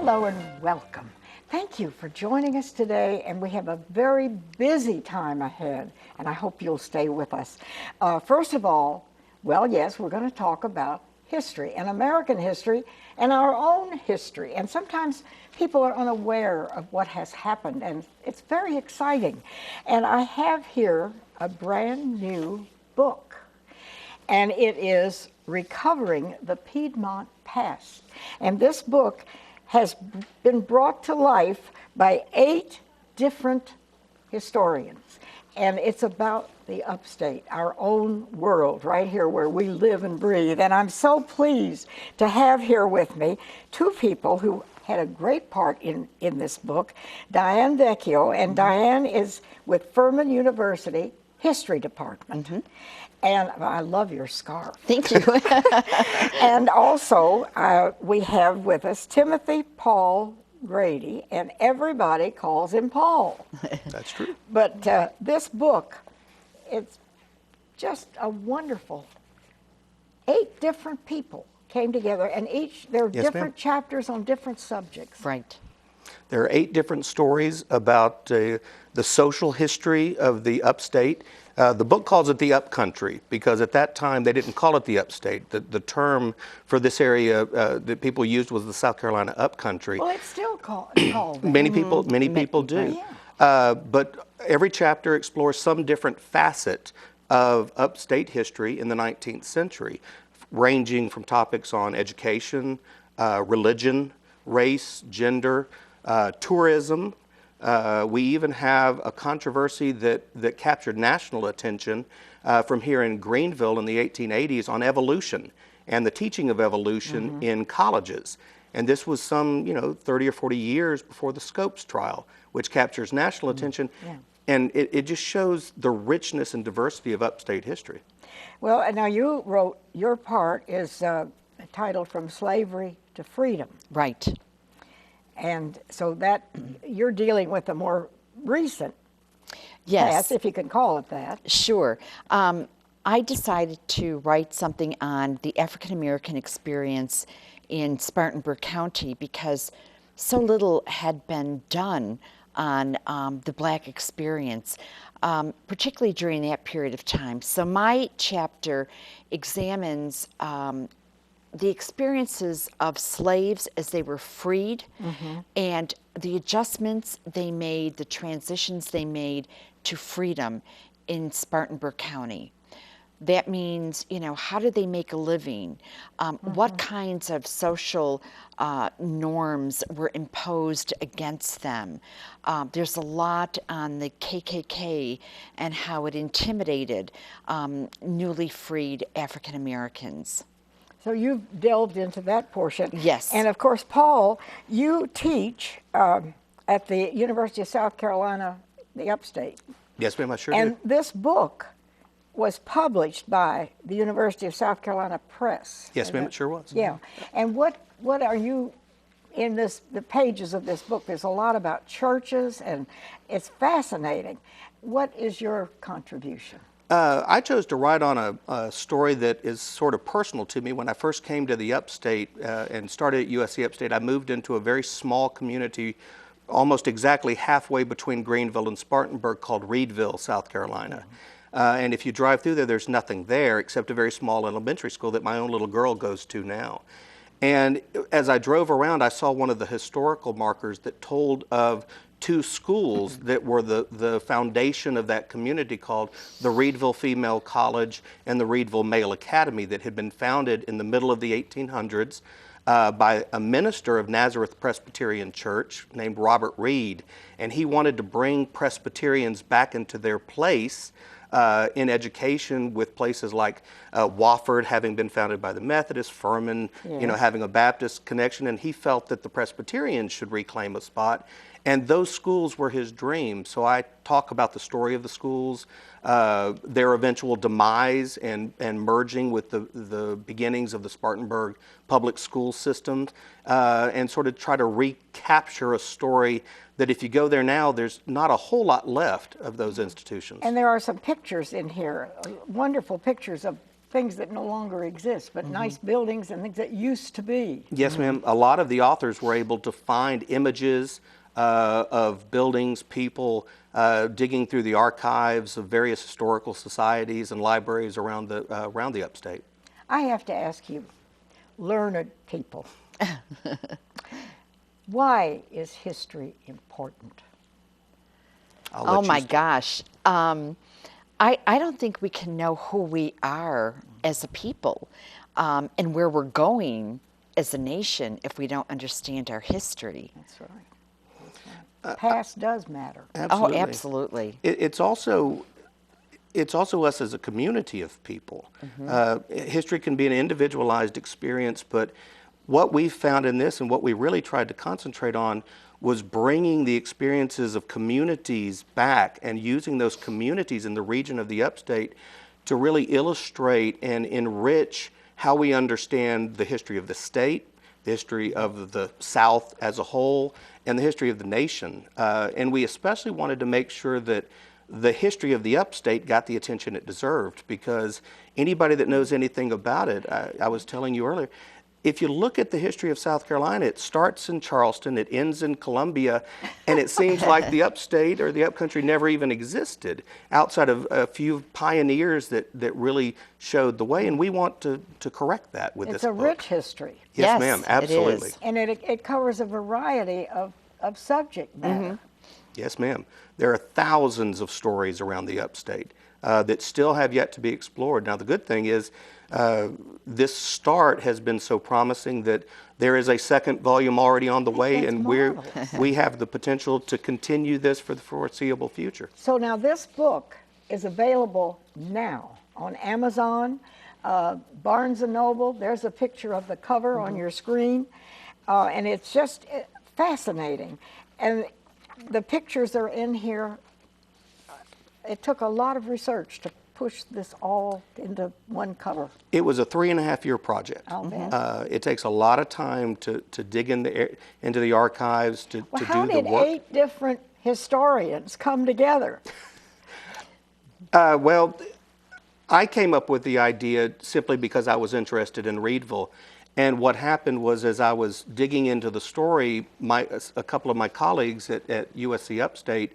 Hello and welcome. Thank you for joining us today, and we have a very busy time ahead, and I hope you'll stay with us. First of all, well, yes, we're going to talk about history and American history and our own history, and sometimes people are unaware of what has happened, and it's very exciting. And I have here a brand new book, and it is Recovering the Piedmont Past. And this book has been brought to life by 8 different historians. And it's about the Upstate, our own world, right here where we live and breathe. And I'm so pleased to have here with me 2 people who had a great part in this book, Diane Vecchio, and Diane is with Furman University History Department. And I love your scarf. Thank you. And also, we have with us Timothy Paul Grady, and everybody calls him Paul. That's true. But this book, it's just a wonderful, 8 different people came together, and there are different chapters on different subjects. Right. There are 8 different stories about the social history of the Upstate. The book calls it the Upcountry because at that time they didn't call it the Upstate. The term for this area that people used was the South Carolina Upcountry. Well, it's still called that. Many people do. But every chapter explores some different facet of Upstate history in the 19th century, ranging from topics on education, religion, race, gender, tourism. We even have a controversy that captured national attention from here in Greenville in the 1880s on evolution and the teaching of evolution in colleges. And this was some, 30 or 40 years before the Scopes trial, which captures national attention. And it just shows the richness and diversity of Upstate history. Well, and now you wrote, your part is titled From Slavery to Freedom. Right. And so that you're dealing with a more recent past, if you can call it that. Sure. I decided to write something on the African American experience in Spartanburg County because so little had been done on the Black experience, particularly during that period of time. So my chapter examines the experiences of slaves as they were freed and the adjustments they made, the transitions they made to freedom in Spartanburg County. That means, how did they make a living? What kinds of social norms were imposed against them? There's a lot on the KKK and how it intimidated newly freed African Americans. So you've delved into that portion. Yes. And of course, Paul, you teach at the University of South Carolina, the Upstate. Yes, ma'am, I sure And do. this book was published by the University of South Carolina Press. Yes, ma'am, it sure was. Yeah. And what are you, in the pages of this book, there's a lot about churches, and it's fascinating. What is your contribution? I chose to write on a story that is sort of personal to me. When I first came to the Upstate and started at USC Upstate, I moved into a very small community almost exactly halfway between Greenville and Spartanburg called Reedville, South Carolina. And if you drive through there, there's nothing there except a very small elementary school that my own little girl goes to now. And as I drove around, I saw one of the historical markers that told of 2 schools that were the foundation of that community called the Reedville Female College and the Reedville Male Academy that had been founded in the middle of the 1800s by a minister of Nazareth Presbyterian Church named Robert Reed. And he wanted to bring Presbyterians back into their place in education, with places like Wofford having been founded by the Methodists, Furman, having a Baptist connection, and he felt that the Presbyterians should reclaim a spot. And those schools were his dream. So I talk about the story of the schools, their eventual demise and merging with the beginnings of the Spartanburg public school system, and sort of try to recapture a story that if you go there now, there's not a whole lot left of those institutions. And there are some pictures in here, wonderful pictures of things that no longer exist, but nice buildings and things that used to be. Yes, ma'am. A lot of the authors were able to find images of buildings, people, digging through the archives of various historical societies and libraries around the upstate. I have to ask you, learned people, why is history important? I'll let Oh you my start. gosh. I don't think we can know who we are as a people and where we're going as a nation if we don't understand our history. That's right. Past does matter. Absolutely. Oh, absolutely. It's also us as a community of people. History can be an individualized experience, but what we found in this and what we really tried to concentrate on was bringing the experiences of communities back and using those communities in the region of the upstate to really illustrate and enrich how we understand the history of the state, the history of the South as a whole, and the history of the nation. And we especially wanted to make sure that the history of the upstate got the attention it deserved, because anybody that knows anything about it, I was telling you earlier, if you look at the history of South Carolina, it starts in Charleston, it ends in Columbia, and it seems like the upstate or the upcountry never even existed outside of a few pioneers that really showed the way, and we want to correct that with It's this a book. rich history, Yes, Yes, ma'am, it absolutely. is. and it covers a variety of subject matter. Yes, ma'am. There are thousands of stories around the upstate that still have yet to be explored. Now, the good thing is this start has been so promising that there is a second volume already on the way, That's and marvelous. we have the potential to continue this for the foreseeable future. So now this book is available now on Amazon, Barnes & Noble. There's a picture of the cover on your screen, and it's just fascinating. And the pictures are in here. It took a lot of research to push this all into one cover. It was a 3.5-year project. I'll bet. It takes a lot of time to dig into the archives, to Well, do how the did work. 8 different historians come together? Well, I came up with the idea simply because I was interested in Reedville. And what happened was, as I was digging into the story, a couple of my colleagues at USC Upstate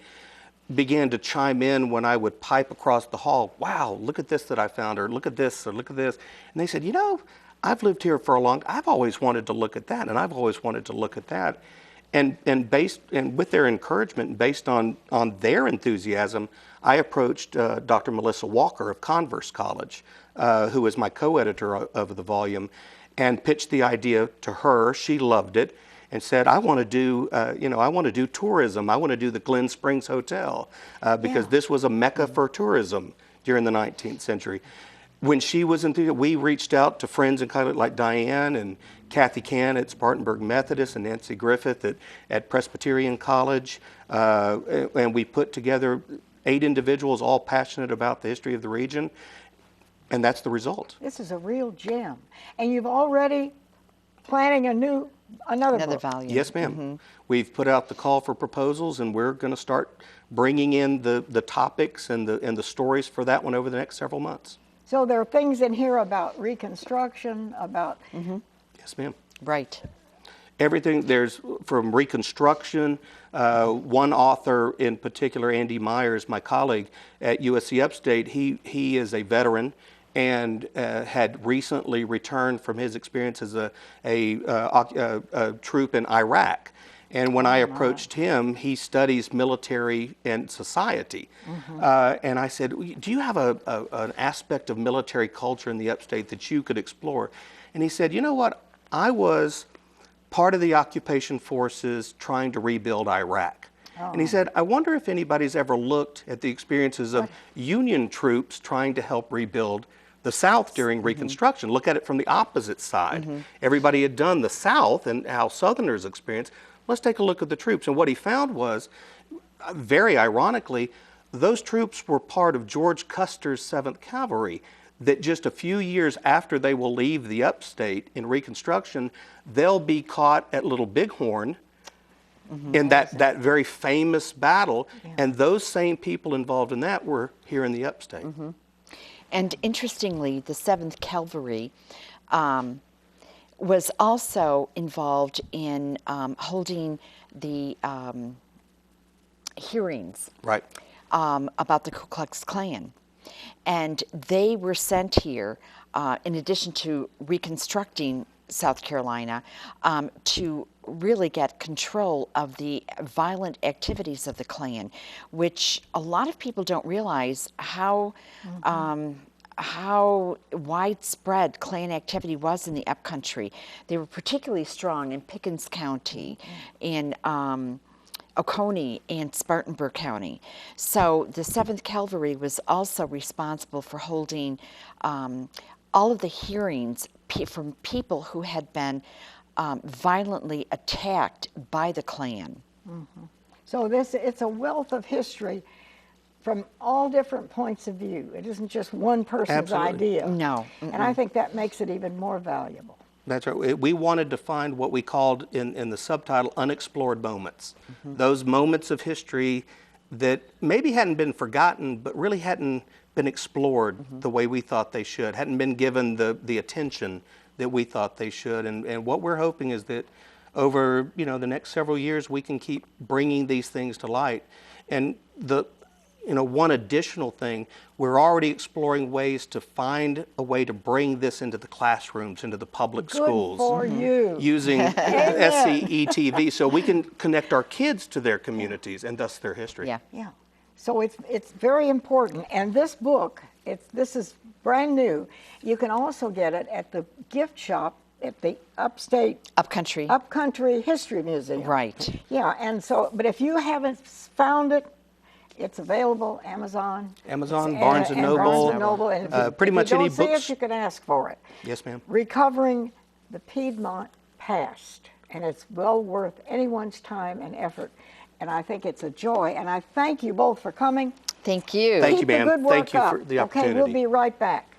began to chime in when I would pipe across the hall, "Wow, look at this that I found," or "Look at this," or "Look at this." And they said, "I've lived here for a long time. I've always wanted to look at that, and I've always wanted to look at that." And with their encouragement and based on their enthusiasm, I approached Dr. Melissa Walker of Converse College, who is my co-editor of the volume, and pitched the idea to her. She loved it and said, "I want to do, I want to do tourism. I want to do the Glen Springs Hotel because this was a mecca for tourism during the 19th century." When she was we reached out to friends and colleagues like Diane and Kathy Cann at Spartanburg Methodist and Nancy Griffith at Presbyterian College, and we put together 8 individuals all passionate about the history of the region, and that's the result. This is a real gem. And you've already planning another Another book. volume. Yes, ma'am. We've put out the call for proposals, and we're going to start bringing in the topics and the stories for that one over the next several months. So there are things in here about Reconstruction, about Yes, ma'am. Right. Everything there's from Reconstruction. One author in particular, Andy Myers, my colleague at USC Upstate, he is a veteran and had recently returned from his experience as a troop in Iraq. And when I approached him, he studies military and society. And I said, "Do you have an aspect of military culture in the upstate that you could explore?" And he said, "You know what? I was part of the occupation forces trying to rebuild Iraq." And he said, "I wonder if anybody's ever looked at the experiences of Union troops trying to help rebuild the South during Reconstruction. Look at it from the opposite side. Everybody had done the South and how Southerners experienced. Let's take a look at the troops." And what he found was, very ironically, those troops were part of George Custer's 7th Cavalry, that just a few years after they will leave the upstate in Reconstruction, they'll be caught at Little Bighorn in that very famous battle. And those same people involved in that were here in the upstate. And interestingly, the 7th Cavalry was also involved in holding the hearings Right. about the Ku Klux Klan. And they were sent here, in addition to reconstructing South Carolina, to really get control of the violent activities of the Klan, which a lot of people don't realize how widespread Klan activity was in the upcountry. They were particularly strong in Pickens County, in Oconee and Spartanburg County. So the 7th Cavalry was also responsible for holding all of the hearings from people who had been violently attacked by the Klan. So it's a wealth of history from all different points of view. It isn't just one person's Absolutely. idea. No. And I think that makes it even more valuable. That's right. We wanted to find what we called in the subtitle unexplored moments. Those moments of history that maybe hadn't been forgotten, but really hadn't been explored the way we thought they should, hadn't been given the attention that we thought they should. And what we're hoping is that over the next several years, we can keep bringing these things to light. And one additional thing, we're already exploring ways to find a way to bring this into the classrooms, into the public schools. Good for you. Using SCETV so we can connect our kids to their communities and thus their history. Yeah. Yeah. So it's very important. And this book, this is brand new. You can also get it at the gift shop at the Upstate Upcountry History Museum. Right. Yeah, and so, but if you haven't found it, it's available Amazon, Barnes and Noble, Barnes and Noble, and if pretty much you any don't see books. it, you can ask for it. Yes, ma'am. Recovering the Piedmont Past, and it's well worth anyone's time and effort. And I think it's a joy. And I thank you both for coming. Thank you. Thank you, Keep the ma'am. good work Thank you up. for the Okay, opportunity. we'll be right back.